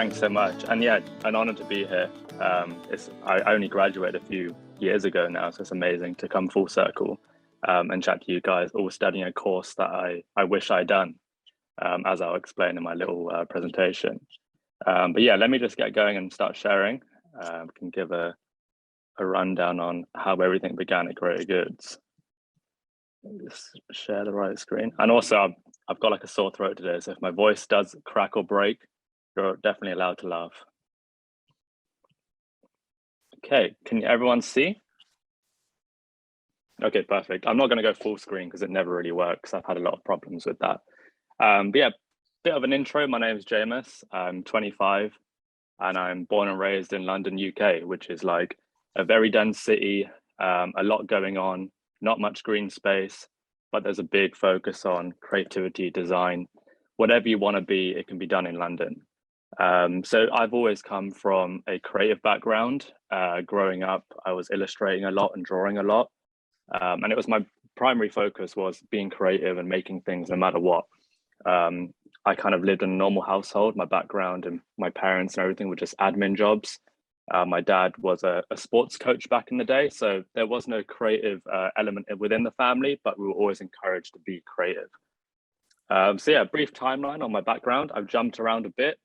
thanks so much. And yeah, an honor to be here. I only graduated a few years ago now, so it's amazing to come full circle and chat to you guys, all studying a course that I wish I'd done, as I'll explain in my little presentation. But yeah, let me just get going and start sharing. Can give a rundown on how everything began at Greater Goods. Just share the right screen. And also, I've got like a sore throat today, so if my voice does crack or break, you're definitely allowed to laugh. Okay, can everyone see? Okay, perfect. I'm not going to go full screen because it never really works. I've had a lot of problems with that. But yeah, bit of an intro. My name is Jaimus. I'm 25 and I'm born and raised in London, UK, which is like a very dense city, a lot going on, not much green space, but there's a big focus on creativity, design, whatever you want to be, it can be done in London. So I've always come from a creative background. Growing up, I was illustrating a lot and drawing a lot. And it was my primary focus was being creative and making things no matter what. I kind of lived in a normal household. My background and my parents and everything were just admin jobs. My dad was a sports coach back in the day, so there was no creative element within the family, but we were always encouraged to be creative. So yeah, brief timeline on my background. I've jumped around a bit,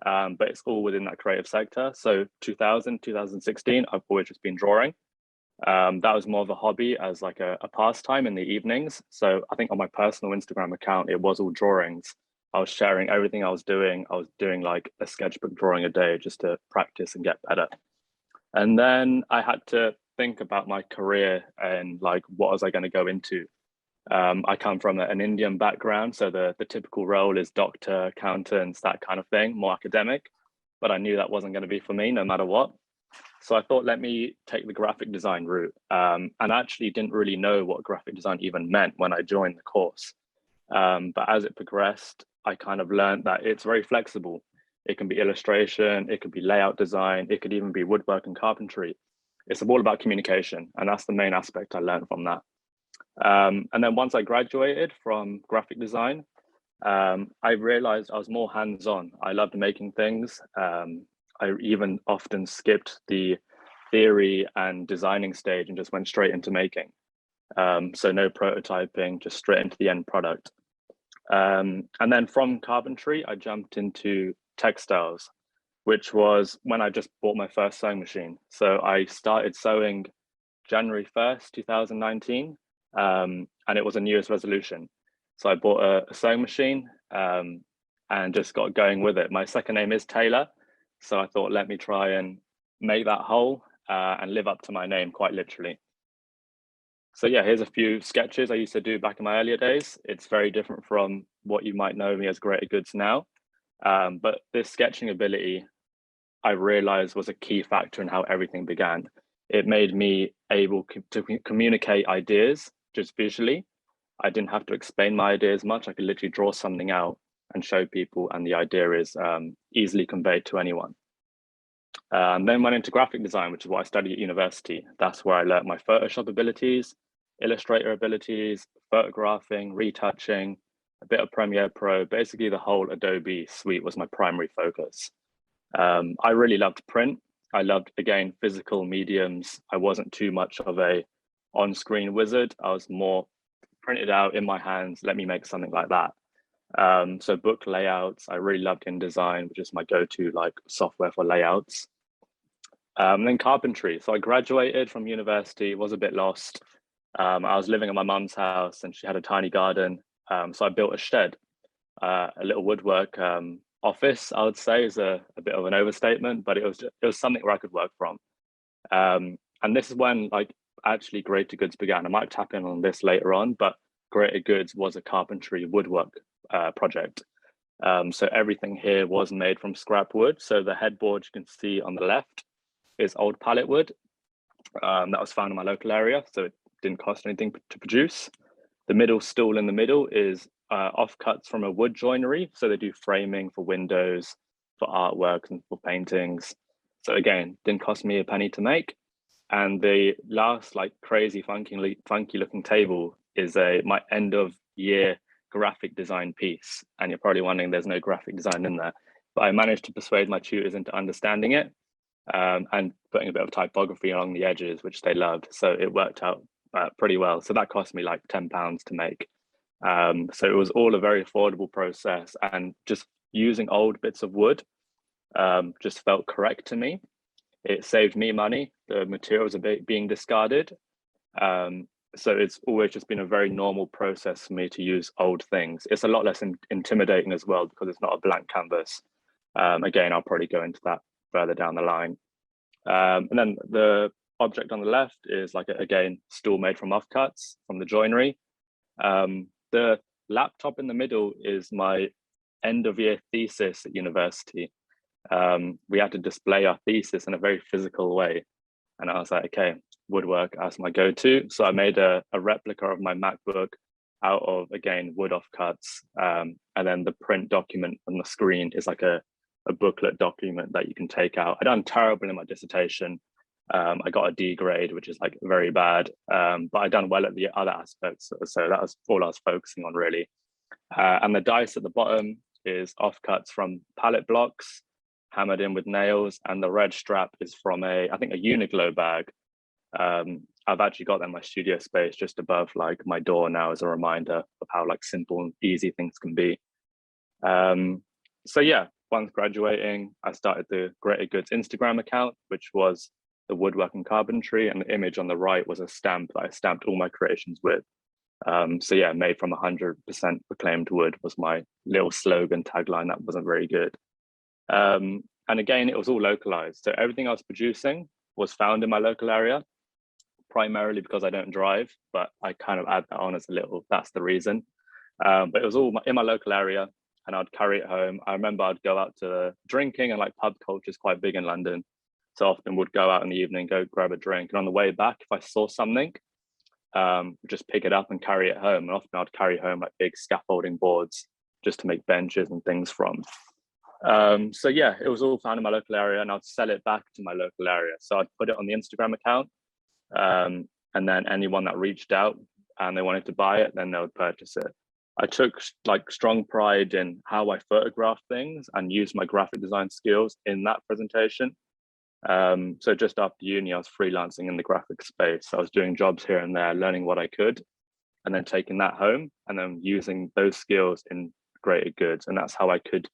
but it's all within that creative sector. So 2016, I've always just been drawing. That was more of a hobby as like a pastime in the evenings. So I think on my personal Instagram account, it was all drawings. I was sharing everything I was doing. I was doing like a sketchbook drawing a day just to practice and get better. And then I had to think about my career and like, what was I going to go into? I come from an Indian background. So the typical role is doctor, accountants, that kind of thing, more academic. But I knew that wasn't going to be for me no matter what. So I thought, let me take the graphic design route. And I actually didn't really know what graphic design even meant when I joined the course. But as it progressed, I kind of learned that it's very flexible. It can be illustration, it could be layout design, it could even be woodwork and carpentry. It's all about communication. And that's the main aspect I learned from that. And then once I graduated from graphic design, I realized I was more hands-on. I loved making things. I even often skipped the theory and designing stage and just went straight into making. So no prototyping, just straight into the end product. And then from carpentry, I jumped into textiles, which was when I just bought my first sewing machine. So I started sewing January 1st, 2019, and it was a New Year's resolution. So I bought a sewing machine and just got going with it. My second name is Tailor. So I thought, let me try and make that whole and live up to my name quite literally. So yeah, here's a few sketches I used to do back in my earlier days. It's very different from what you might know me as Greater Goods now. But this sketching ability, I realized was a key factor in how everything began. It made me able to communicate ideas just visually. I didn't have to explain my ideas much. I could literally draw something out and show people, and the idea is easily conveyed to anyone. Then went into graphic design, which is what I studied at university. That's where I learned my Photoshop abilities, Illustrator abilities, photographing, retouching, a bit of Premiere Pro. Basically, the whole Adobe suite was my primary focus. I really loved print. I loved, again, physical mediums. I wasn't too much of a on-screen wizard. I was more printed out in my hands, let me make something like that. So book layouts, I really loved InDesign, which is my go-to like software for layouts. Then carpentry. So I graduated from university, was a bit lost. I was living in my mum's house and she had a tiny garden. So I built a shed, a little woodwork office, I would say is a bit of an overstatement, but it was something where I could work from. And this is when like actually Greater Goods began. I might tap in on this later on, but Greater Goods was a carpentry woodwork project. So everything here was made from scrap wood. So the headboard you can see on the left is old pallet wood that was found in my local area. So it didn't cost anything to produce. The middle stool in the middle is offcuts from a wood joinery. So they do framing for windows, for artwork and for paintings. So again, didn't cost me a penny to make. And the last like crazy funky looking table is my end of year graphic design piece. And you're probably wondering there's no graphic design in there. but I managed to persuade my tutors into understanding it, and putting a bit of typography along the edges, which they loved. So it worked out pretty well. So that cost me like £10 to make. So it was all a very affordable process, and just using old bits of wood just felt correct to me. It saved me money. The materials are being discarded. So it's always just been a very normal process for me to use old things. It's a lot less intimidating as well because it's not a blank canvas. Again, I'll probably go into that further down the line. And then the object on the left is like, again, stool made from offcuts from the joinery. The laptop in the middle is my end of year thesis at university. We had to display our thesis in a very physical way. And I was like, okay, woodwork as my go-to. So I made a replica of my MacBook out of, again, wood offcuts. And then the print document on the screen is like a booklet document that you can take out. I done terrible in my dissertation. I got a D grade, which is like very bad, but I done well at the other aspects. So that was all I was focusing on really. And the dice at the bottom is offcuts from pallet blocks, hammered in with nails, and the red strap is from I think a Uniqlo bag. I've actually got that in my studio space just above like my door now as a reminder of how like simple and easy things can be. So yeah, once graduating, I started the Greater Goods Instagram account, which was the woodwork and carpentry, and the image on the right was a stamp that I stamped all my creations with. So yeah, made from 100% reclaimed wood was my little slogan tagline that wasn't very good. And again, it was all localized. So everything I was producing was found in my local area, primarily because I don't drive, but I kind of add that on as a little, that's the reason. But it was all in my local area, and I'd carry it home. I remember I'd go out to drinking, and like pub culture is quite big in London. So often would go out in the evening, go grab a drink. And on the way back, if I saw something, just pick it up and carry it home. And often I'd carry home like big scaffolding boards just to make benches and things from. So yeah, it was all found in my local area, and I'd sell it back to my local area. So I'd put it on the Instagram account, and then anyone that reached out and they wanted to buy it, then they would purchase it. I took like strong pride in how I photograph things and used my graphic design skills in that presentation. So just after uni, I was freelancing in the graphic space. I was doing jobs here and there, learning what I could, and then taking that home and then using those skills in Greater Goods. And that's how I could.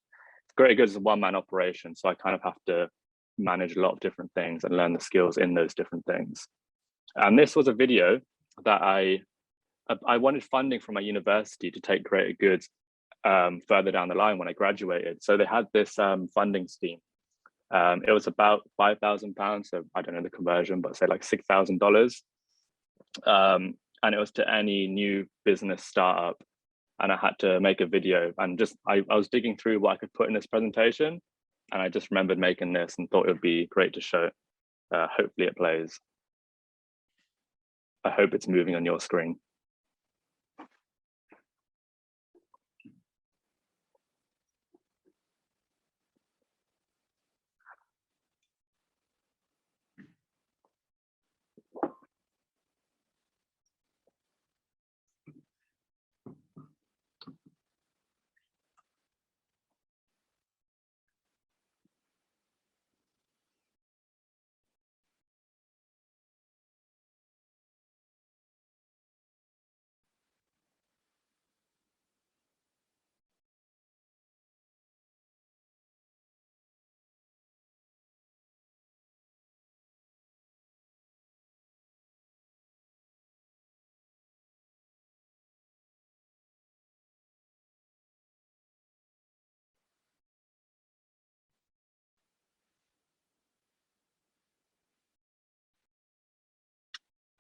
Greater Goods is a one-man operation, so I kind of have to manage a lot of different things and learn the skills in those different things. And this was a video that I wanted funding from my university to take Greater Goods further down the line when I graduated. So they had this funding scheme. It was about £5,000, so I don't know the conversion, but say like $6,000. And it was to any new business startup. And I had to make a video, and just I was digging through what I could put in this presentation, and I just remembered making this and thought it would be great to show. Hopefully it plays. I hope it's moving on your screen.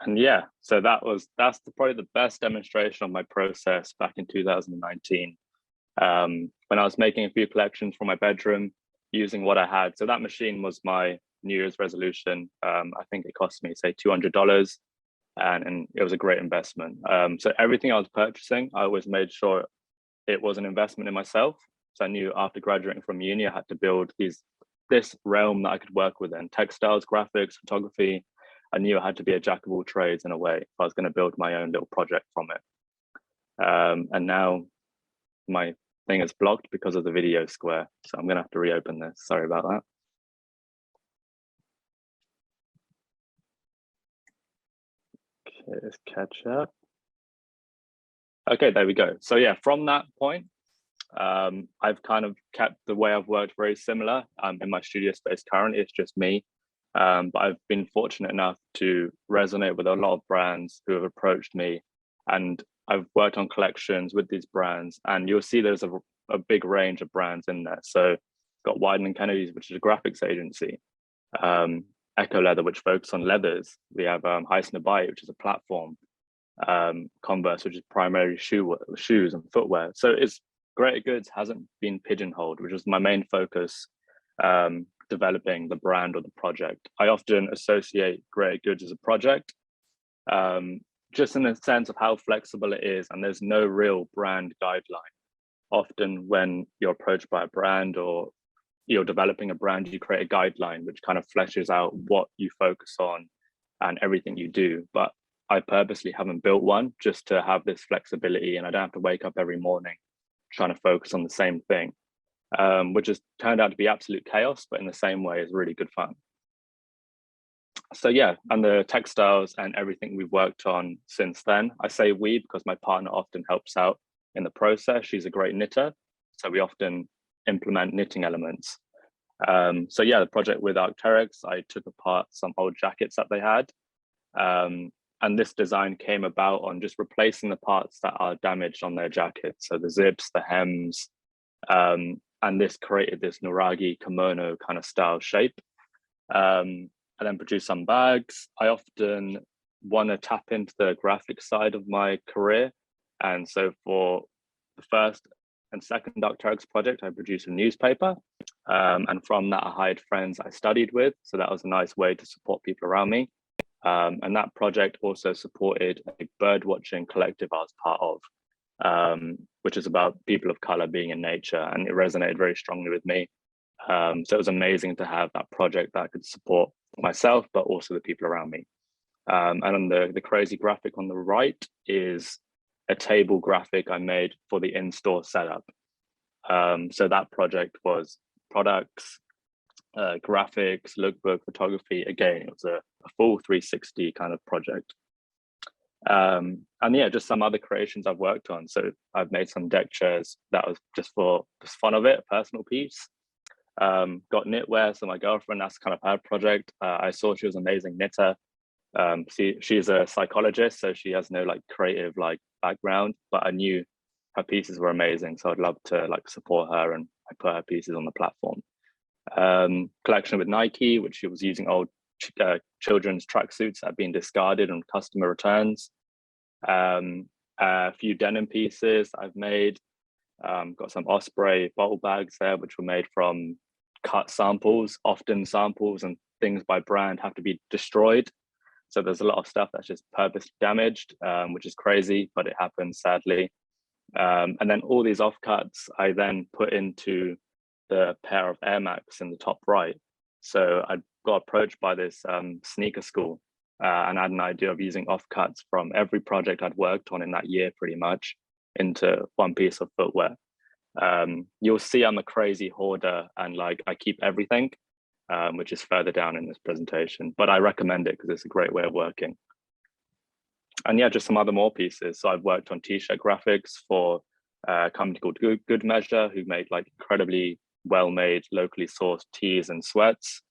And yeah, so that's probably the best demonstration of my process back in 2019. When I was making a few collections for my bedroom using what I had. So that machine was my New Year's resolution. I think it cost me say $200, and it was a great investment. So everything I was purchasing, I always made sure it was an investment in myself. So I knew after graduating from uni, I had to build this realm that I could work within: textiles, graphics, photography. I knew I had to be a jack of all trades in a way if I was going to build my own little project from it. And now my thing is blocked because of the video square. So I'm gonna have to reopen this. Sorry about that. Okay, let's catch up. Okay, there we go. So yeah, from that point, I've kind of kept the way I've worked very similar. In my studio space currently, it's just me. But I've been fortunate enough to resonate with a lot of brands who have approached me, and I've worked on collections with these brands, and you'll see there's a big range of brands in there. So got Wyden and Kennedy's, which is a graphics agency, Echo Leather, which focuses on leathers. We have Highlander, which is a platform, Converse, which is primarily shoes and footwear. So it's Greater Goods hasn't been pigeonholed, which is my main focus, developing the brand or the project. I often associate Greater Goods as a project, just in the sense of how flexible it is, and there's no real brand guideline. Often when you're approached by a brand or you're developing a brand, you create a guideline which kind of fleshes out what you focus on and everything you do. But I purposely haven't built one just to have this flexibility, and I don't have to wake up every morning trying to focus on the same thing, which has turned out to be absolute chaos, but in the same way is really good fun. So yeah, and the textiles and everything we've worked on since then, I say we because my partner often helps out in the process. She's a great knitter, so we often implement knitting elements. So yeah, the project with Arc'teryx, I took apart some old jackets that they had. And this design came about on just replacing the parts that are damaged on their jackets. So the zips, the hems, and this created this Noragi kimono kind of style shape. And then produced some bags. I often want to tap into the graphic side of my career. And so for the first and second Arc'teryx project, I produced a newspaper. And from that, I hired friends I studied with. So that was a nice way to support people around me. And that project also supported a bird watching collective I was part of, which is about people of color being in nature. And it resonated very strongly with me. So it was amazing to have that project that could support myself, but also the people around me. And on the crazy graphic on the right is a table graphic I made for the in-store setup. So that project was products, graphics, lookbook, photography. Again, it was a full 360 kind of project. And yeah, just some other creations I've worked on. So I've made some deck chairs that was just for fun of it, a personal piece. Got knitwear, so my girlfriend, that's kind of her project. I saw she was an amazing knitter. She's a psychologist, so she has no like creative like background, but I knew her pieces were amazing, so I'd love to like support her, and I put her pieces on the platform. Collection with Nike, which she was using old children's tracksuits that have been discarded on customer returns. A few denim pieces I've made. Got some Osprey bottle bags there, which were made from cut samples. Often samples and things by brand have to be destroyed. So there's a lot of stuff that's just purposely damaged, which is crazy, but it happens sadly. And then all these offcuts, I then put into the pair of Air Max in the top right. So I got approached by this sneaker school, and I had an idea of using offcuts from every project I'd worked on in that year pretty much into one piece of footwear. You'll see I'm a crazy hoarder and like I keep everything, which is further down in this presentation, but I recommend it because it's a great way of working. And yeah, just some other more pieces. So I've worked on t-shirt graphics for a company called Good Measure, who made like incredibly well-made, locally sourced tees and sweats.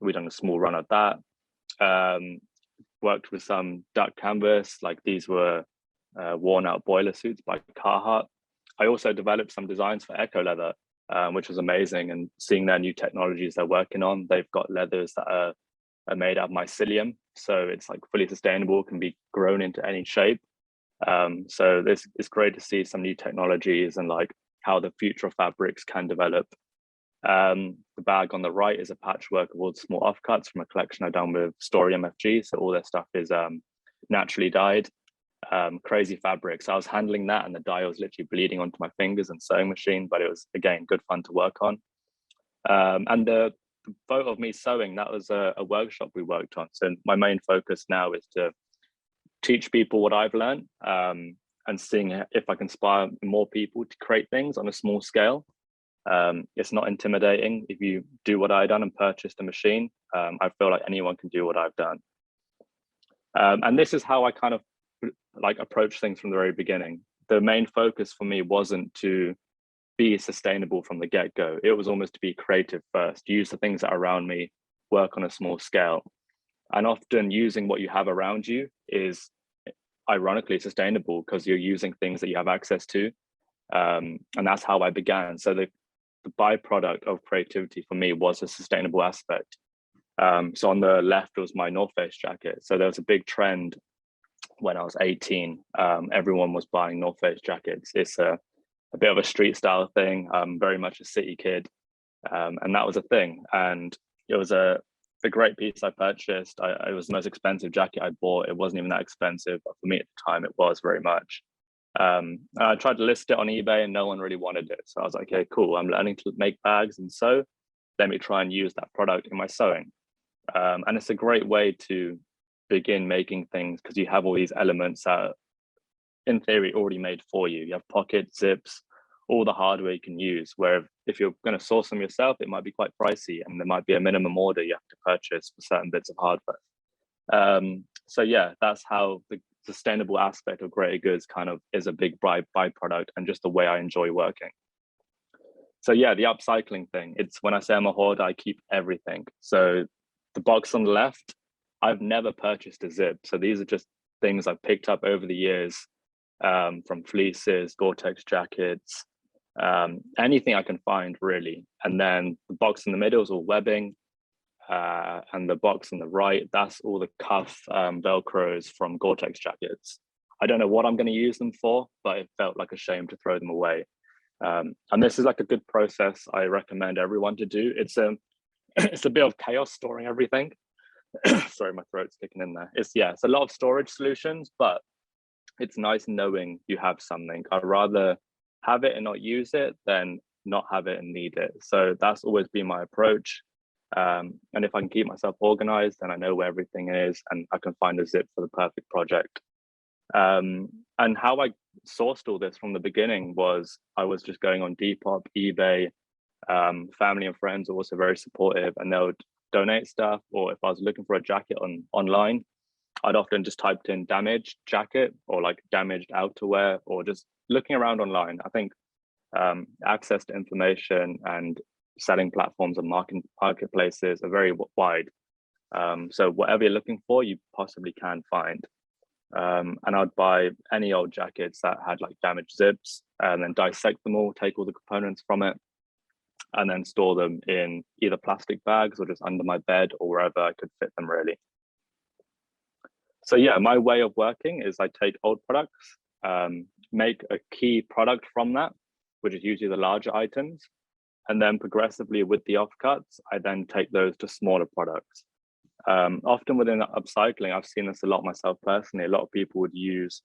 We've done a small run at that. Worked with some duck canvas, like these were worn out boiler suits by Carhartt. I also developed some designs for Echo Leather, which was amazing. And seeing their new technologies they're working on, they've got leathers that are made out of mycelium. So it's like fully sustainable, can be grown into any shape. So this is great to see some new technologies and like how the future of fabrics can develop. The bag on the right is a patchwork of all the small offcuts from a collection I've done with Story MFG. So all their stuff is naturally dyed. Crazy fabrics. I was handling that and the dye was literally bleeding onto my fingers and sewing machine, but it was again good fun to work on. And the photo of me sewing, that was a workshop we worked on. So my main focus now is to teach people what I've learned, and seeing if I can inspire more people to create things on a small scale. It's not intimidating. If you do what I've done and purchased a machine, I feel like anyone can do what I've done. And this is how I kind of like approach things from the very beginning. The main focus for me wasn't to be sustainable from the get-go. It was almost to be creative first, use the things that are around me, work on a small scale. And often using what you have around you is ironically sustainable because you're using things that you have access to. And that's how I began. So the byproduct of creativity for me was a sustainable aspect. So on the left was my North Face jacket. So there was a big trend when I was 18. Everyone was buying North Face jackets. It's a bit of a street style thing. I'm very much a city kid. And that was a thing. And it was a great piece I purchased. It was the most expensive jacket I bought. It wasn't even that expensive, but for me at the time, it was very much. I tried to list it on eBay and no one really wanted it. So I was like, okay, cool. I'm learning to make bags and sew. Let me try and use that product in my sewing. And it's a great way to begin making things because you have all these elements that are, in theory, already made for you. You have pockets, zips, all the hardware you can use. Where if you're going to source them yourself, it might be quite pricey and there might be a minimum order you have to purchase for certain bits of hardware. So yeah, that's how the sustainable aspect of greater goods kind of is a big byproduct and just the way I enjoy working. So yeah, the upcycling thing, it's when I say I'm a hoarder, I keep everything. So the box on the left, I've never purchased a zip. So these are just things I've picked up over the years, from fleeces, Gore-Tex jackets, anything I can find really. And then the box in the middle is all webbing. And the box on the right, that's all the cuff Velcros from Gore-Tex jackets. I don't know what I'm going to use them for, but it felt like a shame to throw them away. And this is like a good process I recommend everyone to do. It's a bit of chaos storing everything. Sorry, my throat's kicking in there. It's a lot of storage solutions, but it's nice knowing you have something. I'd rather have it and not use it than not have it and need it. So that's always been my approach. And if I can keep myself organized, then I know where everything is and I can find a zip for the perfect project. And how I sourced all this from the beginning was I was just going on Depop, eBay. Family and friends are also very supportive and they would donate stuff. Or if I was looking for a jacket online, I'd often just typed in damaged jacket or like damaged outerwear or just looking around online. I think access to information and selling platforms and marketplaces are very wide. So whatever you're looking for, you possibly can find. And I'd buy any old jackets that had like damaged zips and then dissect them all, take all the components from it, and then store them in either plastic bags or just under my bed or wherever I could fit them really. So yeah, my way of working is I take old products, make a key product from that, which is usually the larger items. And then progressively with the offcuts, I then take those to smaller products. Often within upcycling, I've seen this a lot myself personally. A lot of people would use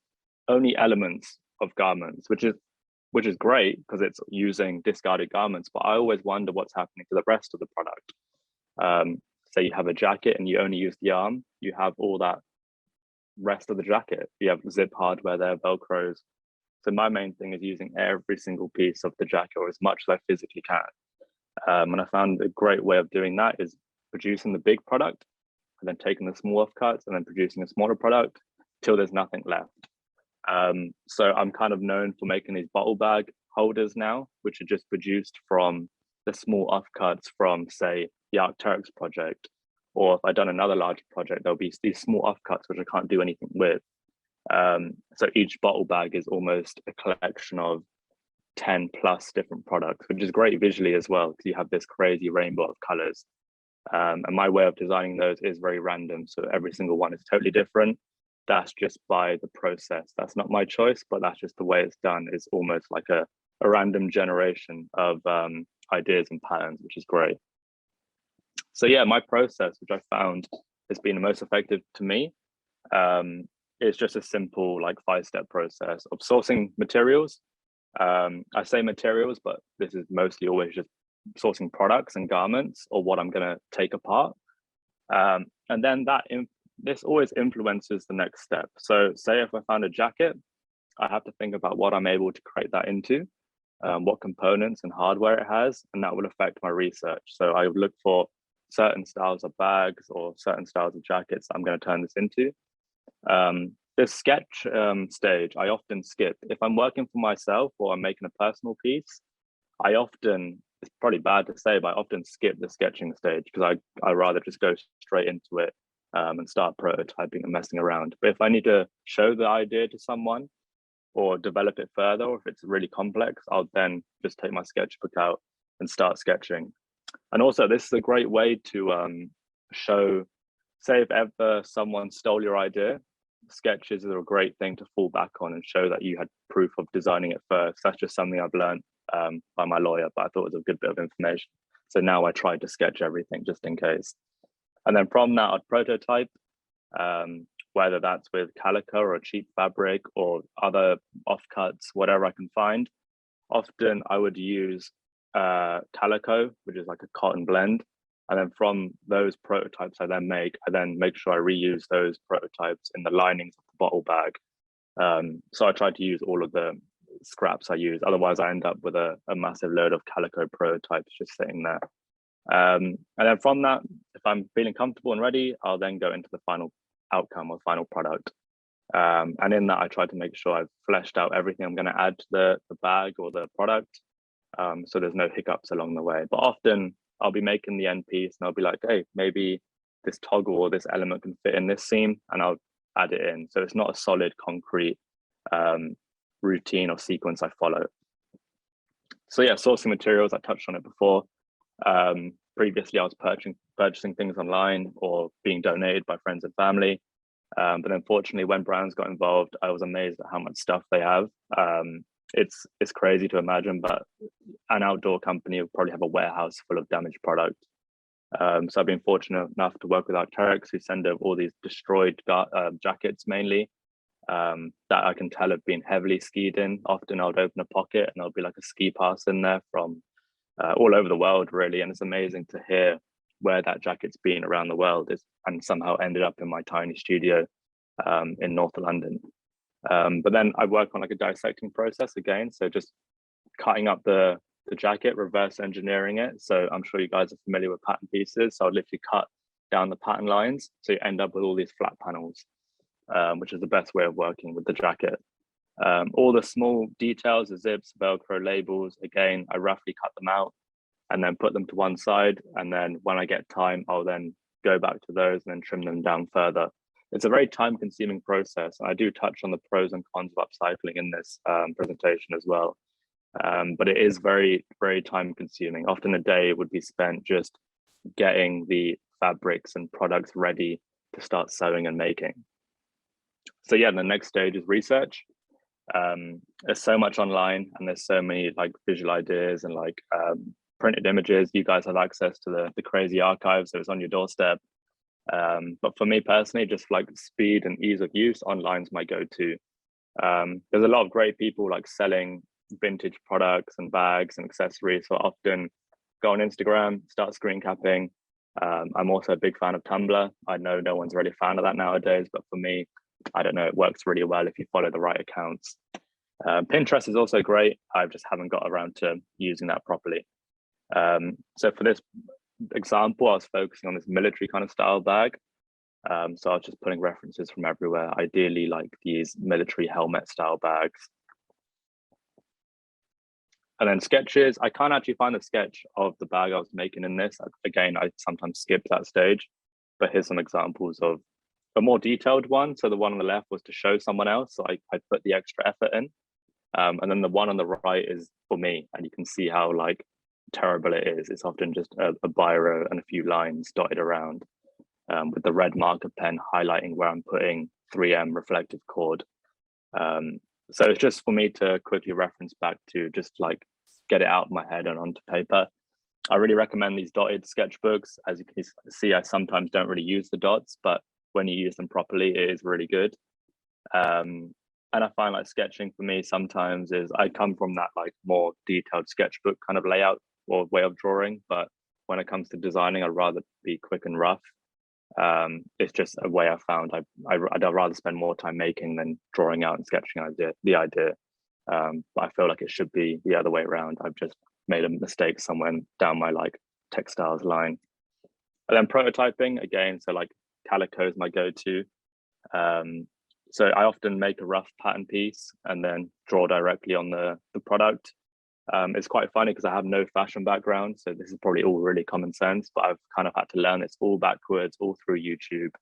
only elements of garments, which is great because it's using discarded garments. But I always wonder what's happening to the rest of the product. Say you have a jacket and you only use the arm, you have all that rest of the jacket. You have zip hardware there, Velcros. So my main thing is using every single piece of the jacket or as much as I physically can. And I found a great way of doing that is producing the big product and then taking the small offcuts and then producing a smaller product till there's nothing left. So I'm kind of known for making these bottle bag holders now, which are just produced from the small offcuts from, say, the Arc'teryx project. Or if I've done another larger project, there'll be these small offcuts which I can't do anything with. So each bottle bag is almost a collection of 10 plus different products, which is great visually as well, because you have this crazy rainbow of colors. And my way of designing those is very random. So every single one is totally different. That's just by the process. That's not my choice, but that's just the way it's done. It's almost like a random generation of ideas and patterns, which is great. So yeah, my process, which I found has been the most effective to me, is just a simple like 5-step process of sourcing materials. I say materials, but this is mostly always just sourcing products and garments or what I'm going to take apart. And then this always influences the next step. So say if I found a jacket, I have to think about what I'm able to create that into, what components and hardware it has, and that will affect my research. So I would look for certain styles of bags or certain styles of jackets that I'm going to turn this into. This sketch stage, I often skip. If I'm working for myself or I'm making a personal piece, I often, it's probably bad to say, but I often skip the sketching stage because I rather just go straight into it and start prototyping and messing around. But if I need to show the idea to someone or develop it further, or if it's really complex, I'll then just take my sketchbook out and start sketching. And also, this is a great way to show, say, if ever someone stole your idea, sketches are a great thing to fall back on and show that you had proof of designing it first. That's just something I've learned by my lawyer, but I thought it was a good bit of information. So now I try to sketch everything just in case. And then from that, I'd prototype, whether that's with calico or a cheap fabric or other offcuts, whatever I can find. Often I would use calico, which is like a cotton blend. And then from those prototypes I then make sure I reuse those prototypes in the linings of the bottle bag. So I try to use all of the scraps I use. Otherwise, I end up with a massive load of calico prototypes just sitting there. And then from that, if I'm feeling comfortable and ready, I'll then go into the final outcome or final product. And in that, I try to make sure I've fleshed out everything I'm going to add to the bag or the product. So there's no hiccups along the way. But often I'll be making the end piece and I'll be like, hey, maybe this toggle or this element can fit in this seam, and I'll add it in. So it's not a solid concrete routine or sequence I follow. So yeah, sourcing materials, I touched on it before. Previously, I was purchasing things online or being donated by friends and family. But unfortunately, when brands got involved, I was amazed at how much stuff they have. It's crazy to imagine, but an outdoor company will probably have a warehouse full of damaged product. So I've been fortunate enough to work with Arc'teryx, who send over all these destroyed jackets mainly that I can tell have been heavily skied in. Often I would open a pocket and there'll be like a ski pass in there from all over the world, really. And it's amazing to hear where that jacket's been around the world and somehow ended up in my tiny studio in North London. But then I work on like a dissecting process again. So just cutting up the jacket, reverse engineering it. So I'm sure you guys are familiar with pattern pieces. So I'll literally cut down the pattern lines. So you end up with all these flat panels, which is the best way of working with the jacket. All the small details, the zips, Velcro labels, again, I roughly cut them out and then put them to one side. And then when I get time, I'll then go back to those and then trim them down further. It's a very time-consuming process. And I do touch on the pros and cons of upcycling in this presentation as well. But it is very, very time-consuming. Often a day would be spent just getting the fabrics and products ready to start sewing and making. So yeah, the next stage is research. There's so much online and there's so many like visual ideas and like printed images. You guys have access to the crazy archive, so it's on your doorstep. But for me personally, just like speed and ease of use, online's my go-to. There's a lot of great people like selling vintage products and bags and accessories. So I often go on Instagram, start screen capping. I'm also a big fan of Tumblr. I know no one's really a fan of that nowadays, but for me, I don't know, it works really well if you follow the right accounts. Pinterest is also great. I just haven't got around to using that properly. So for this example, I was focusing on this military kind of style bag. So I was just putting references from everywhere, ideally like these military helmet style bags. And then sketches, I can't actually find the sketch of the bag I was making in this. Again, I sometimes skip that stage, but here's some examples of a more detailed one. So the one on the left was to show someone else. So I put the extra effort in. And then the one on the right is for me. And you can see how like terrible it is. It's often just a biro and a few lines dotted around with the red marker pen highlighting where I'm putting 3M reflective cord. So it's just for me to quickly reference back to just like get it out of my head and onto paper. I really recommend these dotted sketchbooks. As you can see, I sometimes don't really use the dots, but when you use them properly, it is really good. And I find like sketching for me sometimes is I come from that like more detailed sketchbook kind of layout or way of drawing, but when it comes to designing, I'd rather be quick and rough. It's just a way I found I'd rather spend more time making than drawing out and sketching the idea. But I feel like it should be the other way around. I've just made a mistake somewhere down my like textiles line. And then prototyping again, so like calico is my go-to. So I often make a rough pattern piece and then draw directly on the product. It's quite funny because I have no fashion background, so this is probably all really common sense, but I've kind of had to learn this all backwards, all through YouTube,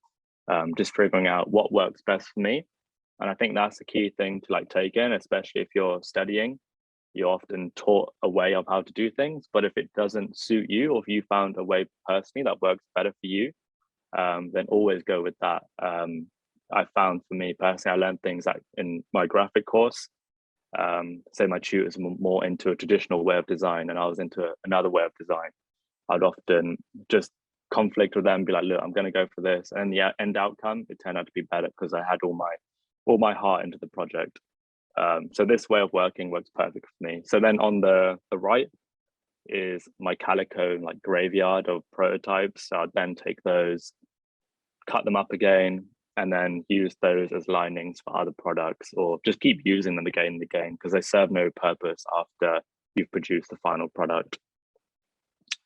just figuring out what works best for me. And I think that's the key thing to like take in, especially if you're studying. You're often taught a way of how to do things, but if it doesn't suit you, or if you found a way personally that works better for you, then always go with that. I found for me personally, I learned things like in my graphic course. Say my tutors were more into a traditional way of design and I was into another way of design. I'd often just conflict with them, be like, look, I'm going to go for this. And the end outcome, it turned out to be better because I had all my heart into the project. So this way of working works perfect for me. So then on the right is my calico like graveyard of prototypes. So I'd then take those, cut them up again, and then use those as linings for other products, or just keep using them again and again because they serve no purpose after you've produced the final product.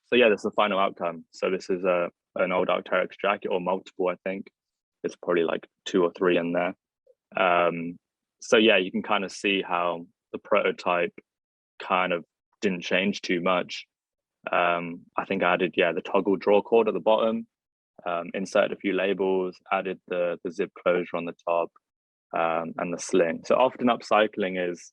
So yeah, this is the final outcome. So this is an old Arc'teryx jacket, or multiple, I think. It's probably like 2 or 3 in there. So yeah, you can kind of see how the prototype kind of didn't change too much. I think I added, the toggle draw cord at the bottom, inserted a few labels, added the zip closure on the top, and the sling. So often upcycling is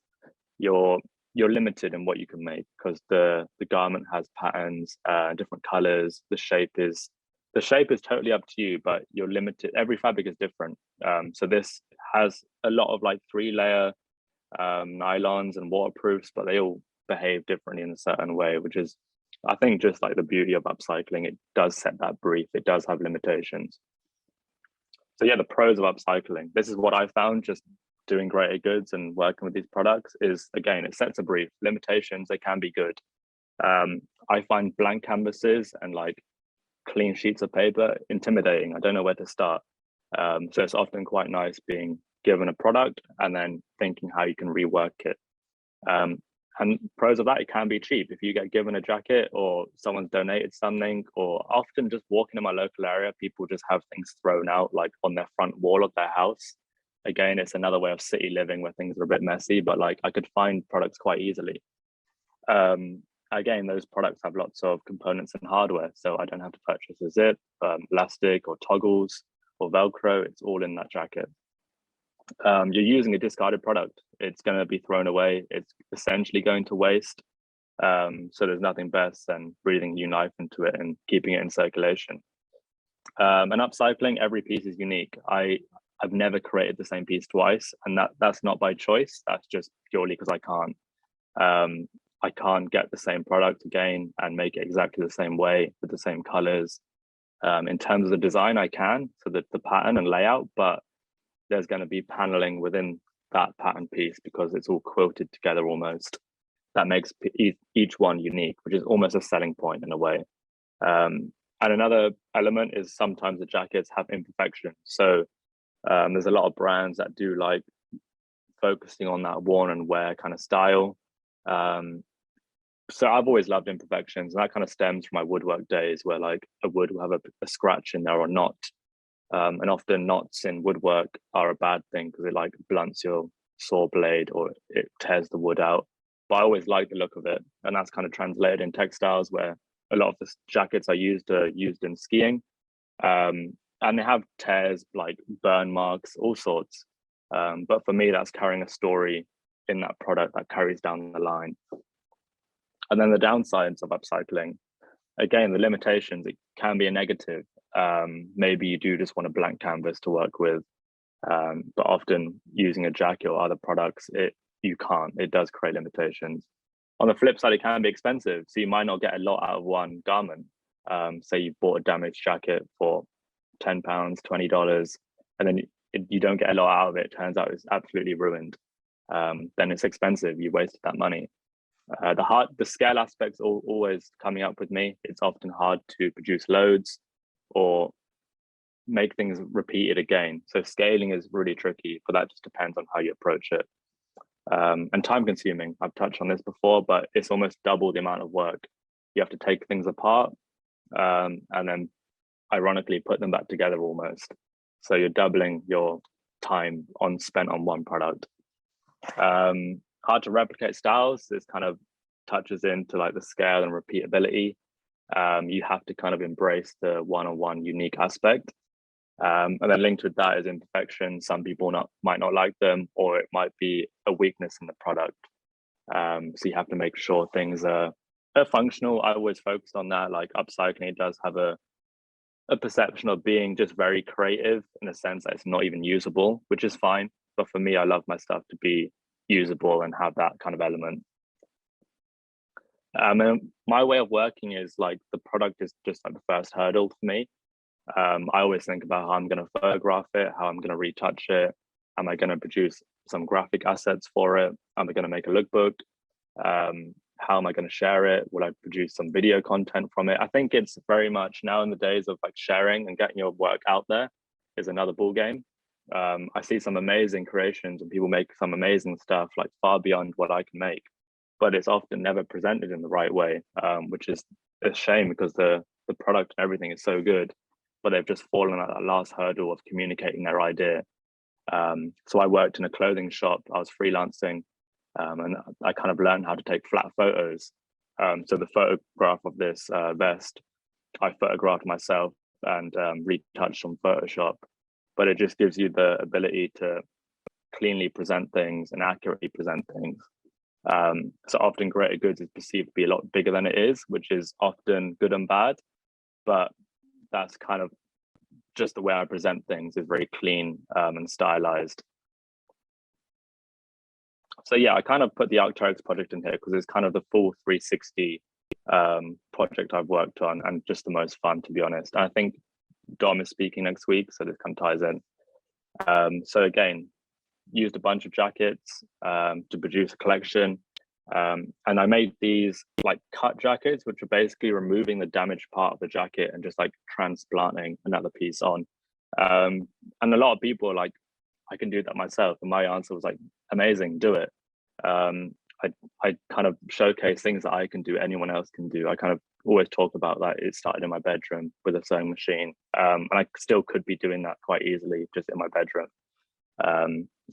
you're limited in what you can make because the garment has patterns, different colors. The shape is totally up to you, but you're limited. Every fabric is different. So this has a lot of like 3-layer nylons and waterproofs, but they all behave differently in a certain way, which is, I think, just like the beauty of upcycling. It does set that brief. It does have limitations. So yeah, the pros of upcycling. This is what I found just doing greater goods and working with these products is, again, it sets a brief. Limitations, they can be good. I find blank canvases and like clean sheets of paper intimidating. I don't know where to start. So it's often quite nice being given a product and then thinking how you can rework it. And pros of that, it can be cheap. If you get given a jacket or someone's donated something, or often just walking in my local area, people just have things thrown out like on their front wall of their house. Again, it's another way of city living where things are a bit messy, but like I could find products quite easily. Again, those products have lots of components and hardware, so I don't have to purchase a zip, elastic or toggles or Velcro. It's all in that jacket. You're using a discarded product. It's going to be thrown away. It's essentially going to waste. So there's nothing best than breathing new life into it and keeping it in circulation. And upcycling, every piece is unique. I've never created the same piece twice, and that's not by choice. That's just purely because I can't. I can't get the same product again and make it exactly the same way with the same colors. In terms of the design, I can, so that the pattern and layout, but there's going to be paneling within that pattern piece because it's all quilted together almost. That makes each one unique, which is almost a selling point in a way. And another element is sometimes the jackets have imperfections. So there's a lot of brands that do like focusing on that worn and wear kind of style. So I've always loved imperfections, and that kind of stems from my woodwork days where like a wood will have a scratch in there or not. And often knots in woodwork are a bad thing because it like blunts your saw blade or it tears the wood out. But I always like the look of it. And that's kind of translated in textiles where a lot of the jackets I used are used in skiing. And they have tears, like burn marks, all sorts. But for me, that's carrying a story in that product that carries down the line. And then the downsides of upcycling, again, the limitations, it can be a negative. Maybe you do just want a blank canvas to work with, but often using a jacket or other products, you can't. It does create limitations. On the flip side, it can be expensive, so you might not get a lot out of one garment. Say you bought a damaged jacket for £10, $20, and then you don't get a lot out of it. Turns out it's absolutely ruined. Then it's expensive. You wasted that money. The scale aspects always coming up with me. It's often hard to produce loads, or make things repeated again. So scaling is really tricky, but that just depends on how you approach it. And time consuming. I've touched on this before, but it's almost double the amount of work. You have to take things apart and then ironically put them back together almost. So you're doubling your time spent on one product. Hard to replicate styles. This kind of touches into like the scale and repeatability. You have to kind of embrace the one-on-one unique aspect. And then linked with that is imperfection. Some people might not like them, or it might be a weakness in the product. So you have to make sure things are functional. I always focused on that. Like upcycling, it does have a perception of being just very creative in a sense that it's not even usable, which is fine. But for me, I love my stuff to be usable and have that kind of element. And my way of working is like the product is just like the first hurdle for me. I always think about how I'm going to photograph it, how I'm going to retouch it. Am I going to produce some graphic assets for it? Am I going to make a lookbook? How am I going to share it? Will I produce some video content from it? I think it's very much now in the days of like sharing and getting your work out there is another ball game. I see some amazing creations and people make some amazing stuff like far beyond what I can make, but it's often never presented in the right way, which is a shame because the product and everything is so good, but they've just fallen at that last hurdle of communicating their idea. So I worked in a clothing shop. I was freelancing, and I kind of learned how to take flat photos. So the photograph of this vest, I photographed myself and retouched on Photoshop. But it just gives you the ability to cleanly present things and accurately present things. So often greater goods is perceived to be a lot bigger than it is, which is often good and bad. But that's kind of just the way I present things is very clean and stylized. So yeah, I kind of put the Arc'teryx project in here because it's kind of the full 360 project I've worked on and just the most fun, to be honest. And I think Dom is speaking next week, so this kind of ties in. So again, used a bunch of jackets to produce a collection. And I made these like cut jackets, which are basically removing the damaged part of the jacket and just like transplanting another piece on. And a lot of people are like, I can do that myself. And my answer was like, amazing, do it. I kind of showcase things that I can do, anyone else can do. I kind of always talk about that. It started in my bedroom with a sewing machine. And I still could be doing that quite easily just in my bedroom.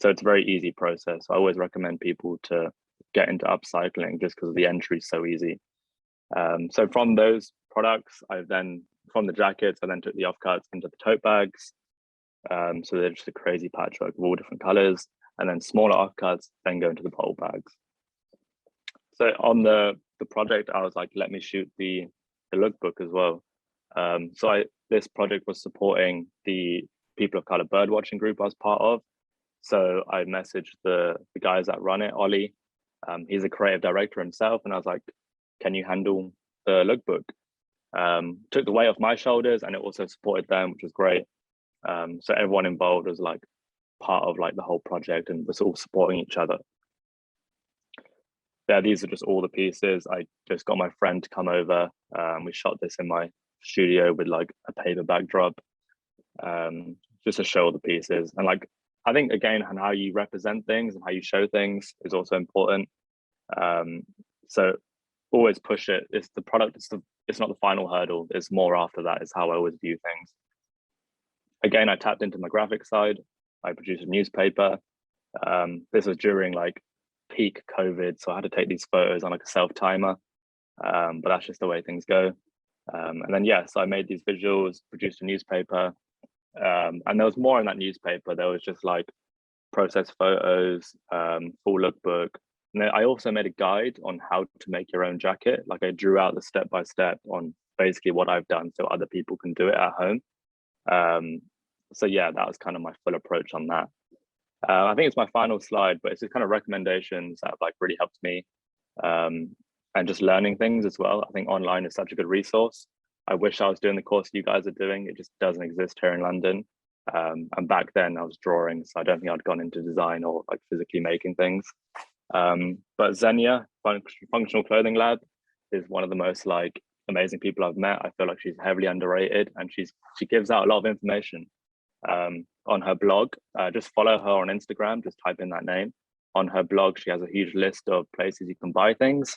So it's a very easy process. I always recommend people to get into upcycling just because the entry is so easy. So from those products, from the jackets, I then took the offcuts into the tote bags. So they're just a crazy patchwork of all different colors, and then smaller offcuts then go into the bottle bags. So on the project, I was like, let me shoot the lookbook as well. So this project was supporting the People of Color birdwatching group I was part of. So I messaged the guys that run it, Ollie. He's a creative director himself, and I was like, can you handle the lookbook? Took the weight off my shoulders, and it also supported them, which was great. So everyone involved was like part of like the whole project and was all supporting each other. Yeah, these are just all the pieces. I just got my friend to come over. We shot this in my studio with like a paper backdrop, just to show all the pieces. And like, I think again, and how you represent things and how you show things is also important. So always push it. It's the product. It's not the final hurdle. It's more after that. Is how I always view things. Again, I tapped into my graphic side. I produced a newspaper. This was during like peak COVID, so I had to take these photos on like a self timer. But that's just the way things go. And then so I made these visuals, produced a newspaper, and there was more in that newspaper. There was just like process photos, full lookbook. And then I also made a guide on how to make your own jacket. Like I drew out the step by step on basically what I've done, so other people can do it at home. So yeah, that was kind of my full approach on that. I think it's my final slide, but it's just kind of recommendations that have like really helped me, and just learning things as well. I think online is such a good resource. I wish I was doing the course you guys are doing. It just doesn't exist here in London. And back then I was drawing, so I don't think I'd gone into design or like physically making things. But Xenia, Functional Clothing Lab, is one of the most like amazing people I've met. I feel like she's heavily underrated, and she gives out a lot of information on her blog. Just follow her on Instagram, just type in that name. On her blog, she has a huge list of places you can buy things.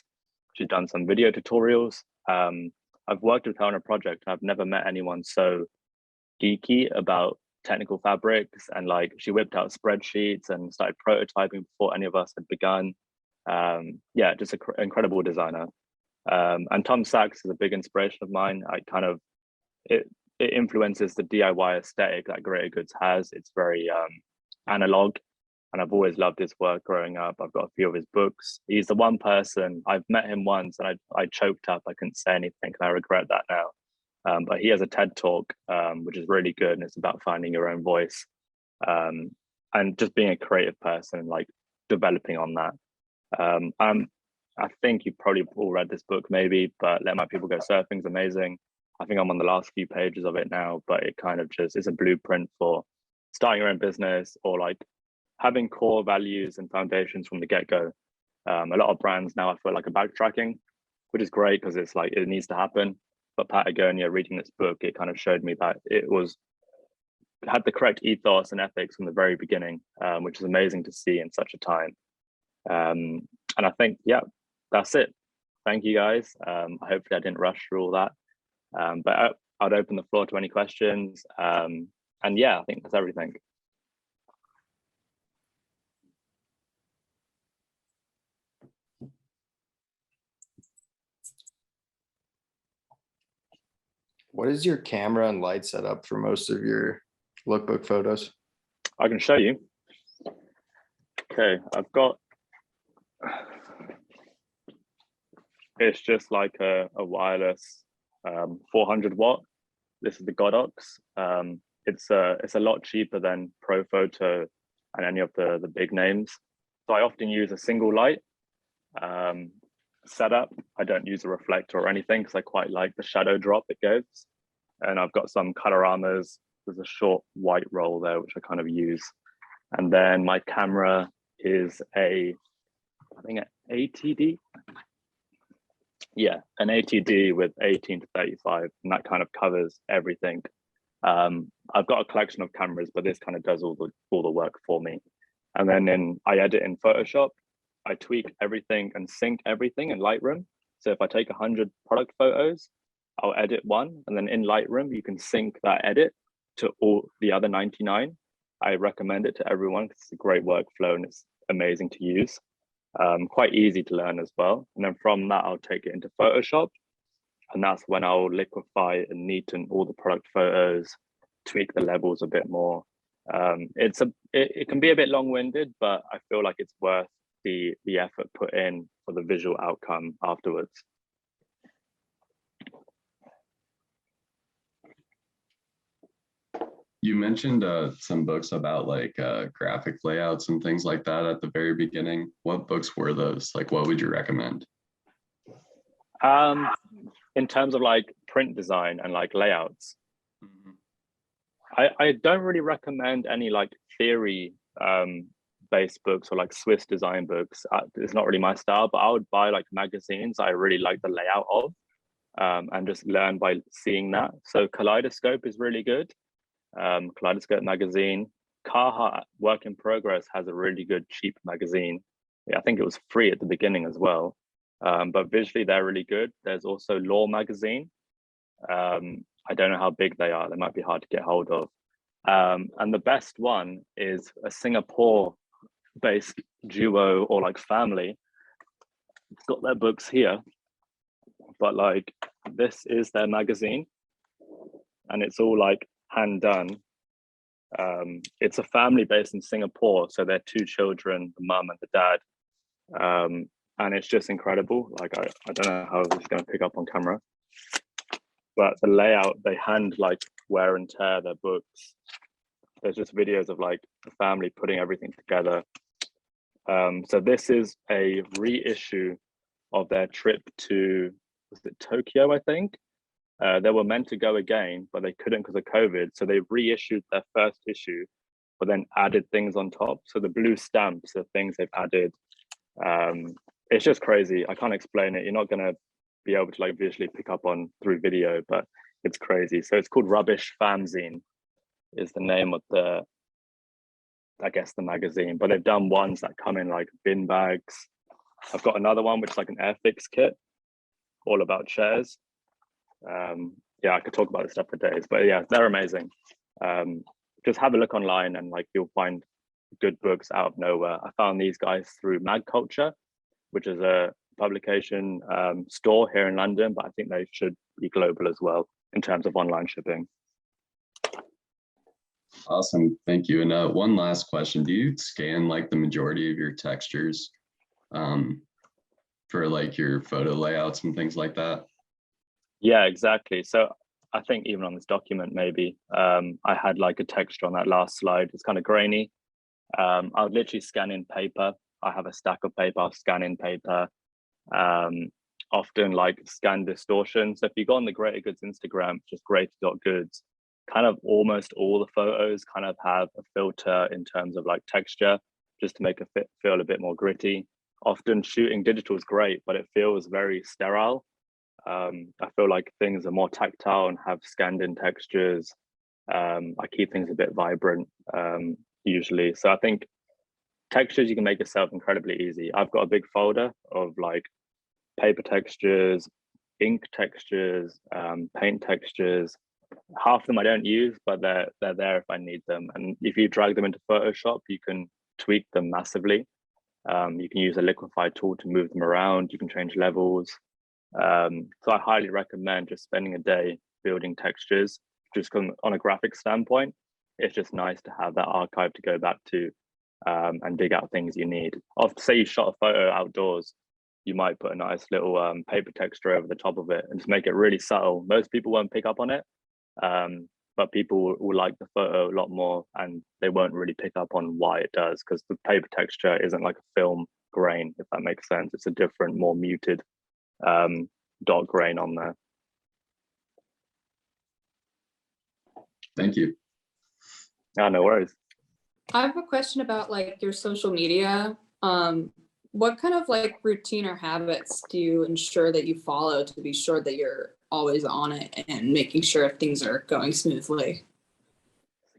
She's done some video tutorials. I've worked with her on a project. I've never met anyone so geeky about technical fabrics, and like she whipped out spreadsheets and started prototyping before any of us had begun. Yeah, just an incredible designer. And Tom Sachs is a big inspiration of mine. It influences the DIY aesthetic that Greater Goods has. It's very analog, and I've always loved his work growing up. I've got a few of his books. He's the one person, I've met him once and I choked up. I couldn't say anything, and I regret that now. But he has a TED talk, which is really good, and it's about finding your own voice and just being a creative person, like developing on that. I think you probably all read this book maybe, but Let My People Go Surfing is amazing. I think I'm on the last few pages of it now, but it kind of just is a blueprint for starting your own business, or like having core values and foundations from the get-go. A lot of brands now I feel like are backtracking, which is great because it's like it needs to happen. But Patagonia, reading this book, it kind of showed me that it had the correct ethos and ethics from the very beginning, which is amazing to see in such a time. And I think, yeah, that's it. Thank you guys. Hopefully I didn't rush through all that. But I'd open the floor to any questions. And yeah, I think that's everything. What is your camera and light setup for most of your lookbook photos? I can show you. Okay, I've got, it's just like a wireless 400 watt. This is the Godox. It's a lot cheaper than Profoto and any of the big names. So I often use a single light setup. I don't use a reflector or anything because I quite like the shadow drop it gives. And I've got some coloramas. There's a short white roll there, which I kind of use. And then my camera is I think an ATD. Yeah, an ATD with 18 to 35, and that kind of covers everything. I've got a collection of cameras, but this kind of does all the work for me. And then I edit in Photoshop. I tweak everything and sync everything in Lightroom. So if I take 100 product photos, I'll edit one, and then in Lightroom, you can sync that edit to all the other 99. I recommend it to everyone because it's a great workflow and it's amazing to use. Quite easy to learn as well. And then from that, I'll take it into Photoshop, and that's when I'll liquefy and neaten all the product photos, tweak the levels a bit more. It can be a bit long-winded, but I feel like it's worth the effort put in for the visual outcome afterwards. You mentioned some books about like graphic layouts and things like that at the very beginning. What books were those? Like, what would you recommend? In terms of like print design and like layouts, I don't really recommend any like theory based books or like Swiss design books. It's not really my style, but I would buy like magazines I really like the layout of, and just learn by seeing that. So Kaleidoscope is really good. Kaleidoscope magazine. Carhartt Work in Progress has a really good cheap magazine. Yeah, I think it was free at the beginning as well. But visually they're really good. There's also Law magazine. I don't know how big they are. They might be hard to get hold of. And the best one is a Singapore-based duo or like family. It's got their books here, but like this is their magazine, and it's all like hand done. It's a family based in Singapore, so they're two children, the mum and the dad, and it's just incredible. Like I don't know how this is going to pick up on camera, but the layout, they hand like wear and tear their books. There's just videos of like the family putting everything together. So this is a reissue of their trip to, was it Tokyo, I think? They were meant to go again, but they couldn't because of COVID. So they reissued their first issue, but then added things on top. So the blue stamps are things they've added. It's just crazy. I can't explain it. You're not gonna be able to like visually pick up on through video, but it's crazy. So it's called Rubbish Fanzine is the name of the, I guess, the magazine, but they've done ones that come in like bin bags. I've got another one which is like an Airfix kit, all about chairs. Yeah, I could talk about this stuff for days, but yeah, they're amazing. Just have a look online and like you'll find good books out of nowhere. I found these guys through Mag Culture, which is a publication store here in London, but I think they should be global as well in terms of online shipping. Awesome, thank you. And one last question: do you scan like the majority of your textures for like your photo layouts and things like that? Yeah, exactly. So I think even on this document, maybe I had like a texture on that last slide. It's kind of grainy. I would literally scan in paper. I have a stack of paper, I'll scan in paper. Often like scan distortion. So if you go on the Greater Goods Instagram, just greater.goods, kind of almost all the photos kind of have a filter in terms of like texture, just to make it feel a bit more gritty. Often shooting digital is great, but it feels very sterile. I feel like things are more tactile and have scanned in textures. I keep things a bit vibrant usually. So I think textures you can make yourself incredibly easy. I've got a big folder of like paper textures, ink textures, paint textures. Half of them I don't use, but they're there if I need them. And if you drag them into Photoshop, you can tweak them massively. You can use a liquify tool to move them around. You can change levels. So I highly recommend just spending a day building textures. Just on a graphic standpoint, it's just nice to have that archive to go back to and dig out things you need. Say you shot a photo outdoors, you might put a nice little paper texture over the top of it and just make it really subtle. Most people won't pick up on it, but people will like the photo a lot more, and they won't really pick up on why it does, because the paper texture isn't like a film grain, if that makes sense. It's a different, more muted dot grain on there. Thank you. No worries. I have a question about like your social media. What kind of like routine or habits do you ensure that you follow to be sure that you're always on it and making sure things are going smoothly?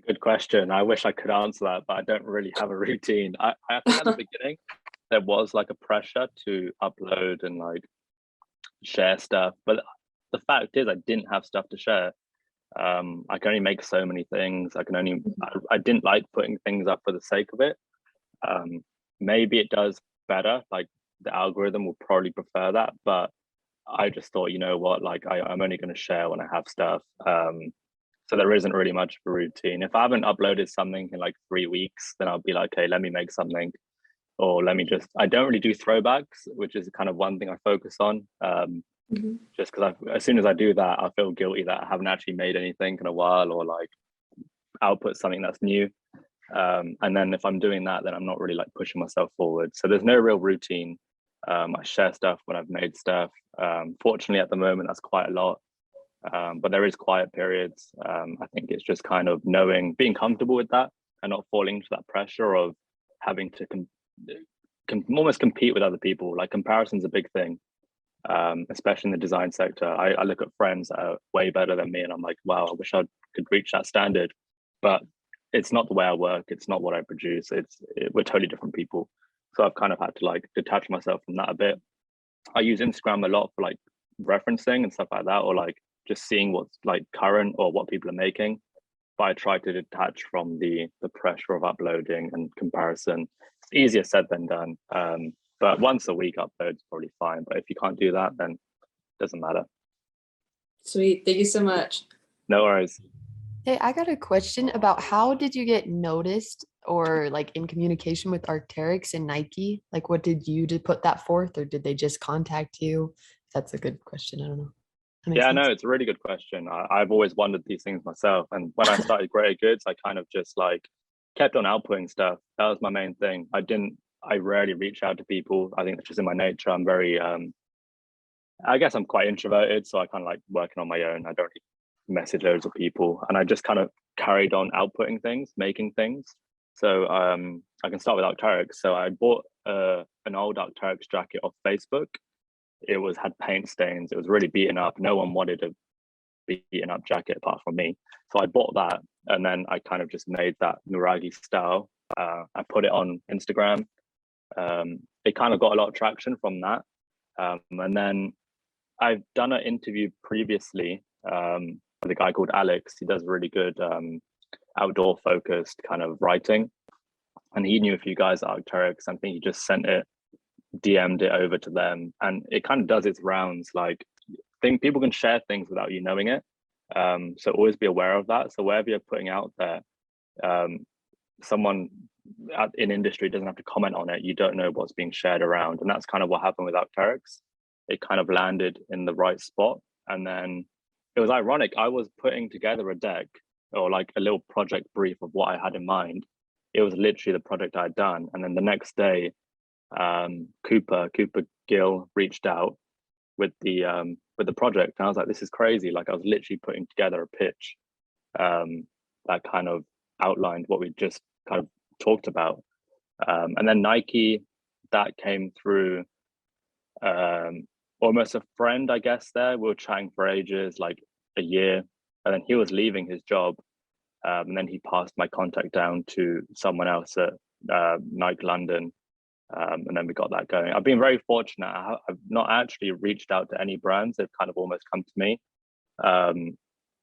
Good question. I wish I could answer that, but I don't really have a routine. I think at the beginning there was like a pressure to upload and like share stuff, but the fact is I didn't have stuff to share. I can only make so many things. I didn't like putting things up for the sake of it. Maybe it does better, like the algorithm will probably prefer that, but I just thought, you know what, like I'm only going to share when I have stuff. So there isn't really much of a routine. If I haven't uploaded something in like 3 weeks, then I'll be like, okay, let me make something, or let me just, I don't really do throwbacks, which is kind of one thing I focus on. Just because as soon as I do that, I feel guilty that I haven't actually made anything in a while, or like output something that's new. And then if I'm doing that, then I'm not really like pushing myself forward. So there's no real routine. I share stuff when I've made stuff. Fortunately, at the moment, that's quite a lot. But there is quiet periods. I think it's just kind of being comfortable with that and not falling into that pressure of having to almost compete with other people. Like comparison's a big thing. Especially in the design sector. I look at friends that are way better than me and I'm like, wow, I wish I could reach that standard. But it's not the way I work. It's not what I produce. We're totally different people. So I've kind of had to like detach myself from that a bit. I use Instagram a lot for like referencing and stuff like that, or like just seeing what's like current or what people are making. But I try to detach from the pressure of uploading and comparison. It's easier said than done. But once a week upload is probably fine. But if you can't do that, then it doesn't matter. Sweet. Thank you so much. No worries. Hey, I got a question about how did you get noticed or like in communication with Arc'teryx and Nike? Like what did you do to put that forth, or did they just contact you? That's a good question. I don't know. Yeah, no, it's a really good question. I've always wondered these things myself. And when I started Greater Goods, I kind of just like kept on outputting stuff. That was my main thing. I rarely reach out to people. I think that's just in my nature. I'm very, I guess I'm quite introverted. So I kind of like working on my own. I don't really message loads of people. And I just kind of carried on outputting things, making things. So I can start with Arc'teryx. So I bought an old Arc'teryx jacket off Facebook. it was had paint stains. It was really beaten up. No one wanted a beaten up jacket apart from me. So I bought that, and then I kind of just made that Nuragi style. I put it on Instagram. It kind of got a lot of traction from that. And then I've done an interview previously with a guy called Alex. He does really good outdoor focused kind of writing. And he knew a few guys at Arc'teryx. I think he just DM'd it over to them, and it kind of does its rounds. Like, I think people can share things without you knowing it. So always be aware of that. So wherever you're putting out there, someone in industry doesn't have to comment on it. You don't know what's being shared around. And that's kind of what happened with Arc'teryx. It kind of landed in the right spot. And then it was ironic. I was putting together a deck, or like a little project brief of what I had in mind. It was literally the project I'd done. And then the next day, Cooper Gill reached out with the project. And I was like, this is crazy. Like, I was literally putting together a pitch that kind of outlined what we just kind of talked about. And then Nike, that came through almost a friend, I guess. There, we were chatting for ages, like a year, and then he was leaving his job, and then he passed my contact down to someone else at Nike London, and then we got that going. I've been very fortunate. I've not actually reached out to any brands. They've kind of almost come to me,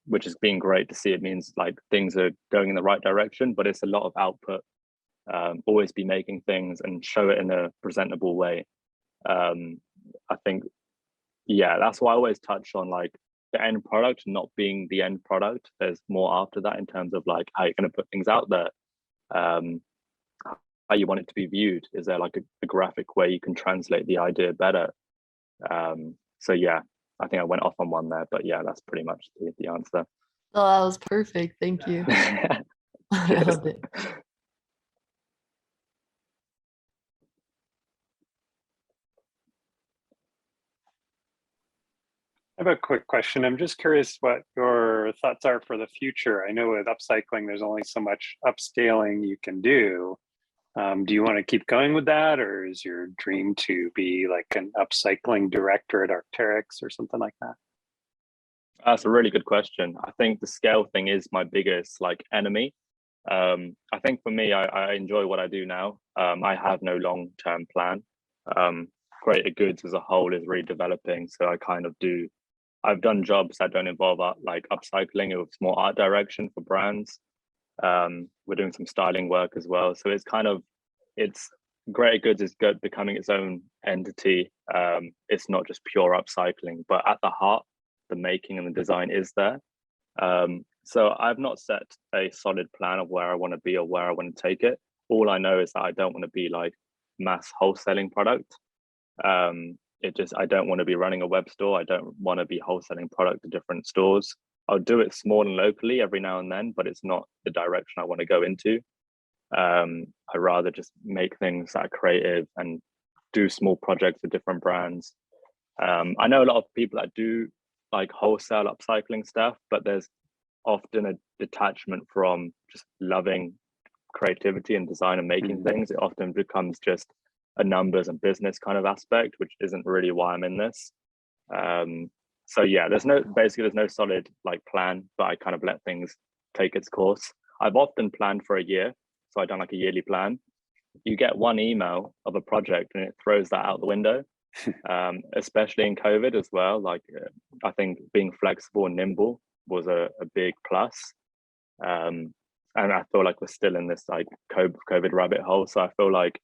which has been great to see. It means like things are going in the right direction, but it's a lot of output. Always be making things and show it in a presentable way. I think, yeah, that's why I always touch on like the end product not being the end product. There's more after that in terms of like how you're going to put things out there, how you want it to be viewed. Is there like a graphic way you can translate the idea better? So yeah, I think I went off on one there, but yeah, that's pretty much the answer. Oh, that was perfect. Thank you. I loved it. I have a quick question. I'm just curious what your thoughts are for the future. I know with upcycling, there's only so much upscaling you can do. Do you want to keep going with that, or is your dream to be like an upcycling director at Arc'teryx or something like that? That's a really good question. I think the scale thing is my biggest like enemy. I think for me, I enjoy what I do now. I have no long-term plan. Creative goods as a whole is really developing, so I kind of do. I've done jobs that don't involve art, like upcycling. It was more art direction for brands. We're doing some styling work as well. So it's Greater Goods is good, becoming its own entity. It's not just pure upcycling, but at the heart, the making and the design is there. So I've not set a solid plan of where I want to be or where I want to take it. All I know is that I don't want to be like mass wholesaling product. I don't want to be running a web store. I don't want to be wholesaling product to different stores. I'll do it small and locally every now and then, but it's not the direction I want to go into. I'd rather just make things that are creative and do small projects with different brands. I know a lot of people that do like wholesale upcycling stuff, but there's often a detachment from just loving creativity and design and making things. It often becomes just a numbers and business kind of aspect, which isn't really why I'm in this. So yeah, there's no solid like plan, but I kind of let things take its course. I've often planned for a year, so I've done like a yearly plan. You get one email of a project and it throws that out the window, especially in COVID as well. Like I think being flexible and nimble was a big plus. And I feel like we're still in this like COVID rabbit hole. So I feel like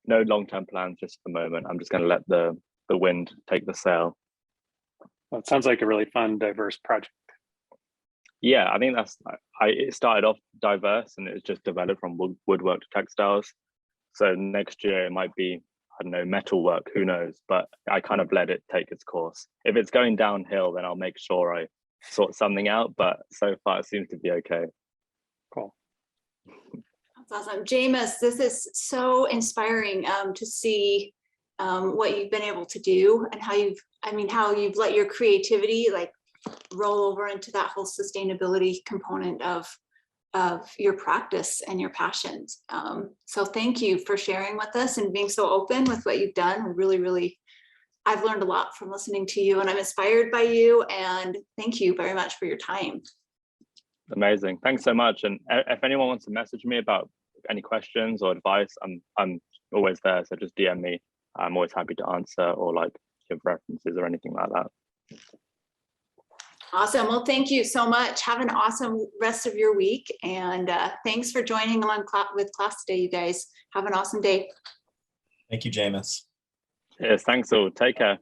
no long-term plans just for the moment. I'm just going to let the wind take the sail. Well, it sounds like a really fun, diverse project. Yeah, I think it started off diverse and it's just developed from woodwork to textiles. So next year it might be, I don't know, metalwork, who knows, but I kind of let it take its course. If it's going downhill, then I'll make sure I sort something out, but so far it seems to be okay. Cool. That's awesome. Jaimus, this is so inspiring to see what you've been able to do and how you've let your creativity like roll over into that whole sustainability component of your practice and your passions. So thank you for sharing with us and being so open with what you've done. We really, really I've learned a lot from listening to you, and I'm inspired by you, and thank you very much for your time. Amazing. Thanks so much. And if anyone wants to message me about any questions or advice, I'm always there. So just DM me. I'm always happy to answer or like give references or anything like that. Awesome. Well, thank you so much. Have an awesome rest of your week. And thanks for joining on with class today, you guys. Have an awesome day. Thank you, Jaimus. Cheers. Thanks all. Take care.